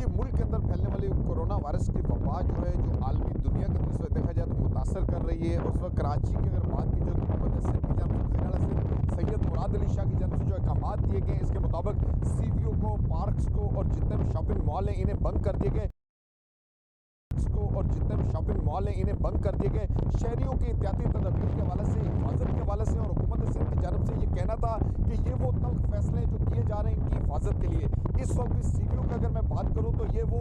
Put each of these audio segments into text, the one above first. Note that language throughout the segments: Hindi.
देखिए, मुल्क के अंदर फैलने वाली कोरोना वायरस की वबा जो है, जो आलमी दुनिया के अंदर इस वक्त देखा जाए तो मुतासर कर रही है। और उस वक्त कराची की अगर बात की जाए तो हुकूमत सिंध की जानब से वज़ीर आला सिंध सैयद मुराद अली शाह की जानब से जो अहकाम दिए गए, इसके मुताबिक सीवीओ को, पार्क्स को और जितने भी शॉपिंग मॉल हैं इन्हें बंद कर दिए गए इन्हें बंद कर दिए गए। शहरियों की एहतियाती तदबीर के हवाले से, हिफाजत के हवाले से और हुकूमत सिंध की जानब से ये कहना था कि ये वो तल्ख फैसले जो किए जा रहे हैं इनकी हिफाजत के लिए। इस वक्त भी सीवीओ की अगर मैं बात करूँ तो ये वो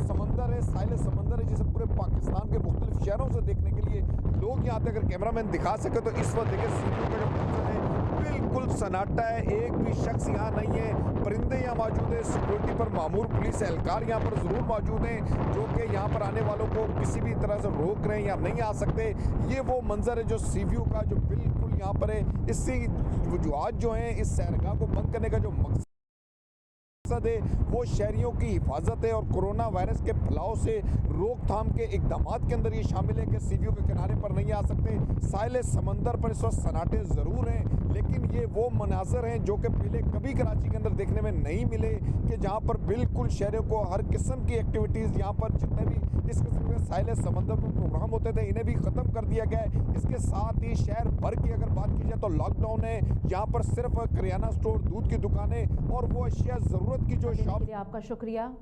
समंदर है, साहिल समंदर है, जिसे पूरे पाकिस्तान के मुख्तलिफ शहरों से देखने के लिए लोग यहाँ आते। अगर कैमरामैन दिखा सके तो इस वक्त देखिए सीवीओ का जो मंजर है बिल्कुल सन्नाटा है, एक भी शख्स यहाँ नहीं है। परिंदे यहाँ मौजूद है, सिक्योरिटी पर मामूर पुलिस एहलकार यहाँ पर ज़रूर मौजूद हैं जो कि यहाँ पर आने वालों को किसी भी तरह से रोक रहे हैं या नहीं आ सकते। ये वो मंजर है जो सीवीओ का जो बिल्कुल यहाँ पर है। इससे वजूहात जो हैं इस सैरगाह को बंद करने का जो मकसद है वो शहरियों की हिफाजत है और कोरोना वायरस के फैलाव से रोकथाम के इकदाम के अंदर ये शामिल है कि सीवीओ के किनारे पर नहीं आ सकते। साहिल समंदर पर इस वक्त सन्नाटे ज़रूर हैं, लेकिन ये वो मनाजर हैं जो कि पहले कभी कराची के अंदर देखने में नहीं मिले, कि जहाँ पर बिल्कुल शहरों को हर किस्म की एक्टिविटीज़, यहाँ पर जितने भी इस किस्म के साहिल समंदर पर प्रोग्राम होते थे इन्हें भी ख़त्म कर दिया गया है। इसके साथ ही शहर भर की अगर बात की जाए तो लॉकडाउन है। यहाँ पर सिर्फ किराना स्टोर, दूध की दुकानें और वो अशिया ज़रूरत की जो शॉप। आपका शुक्रिया।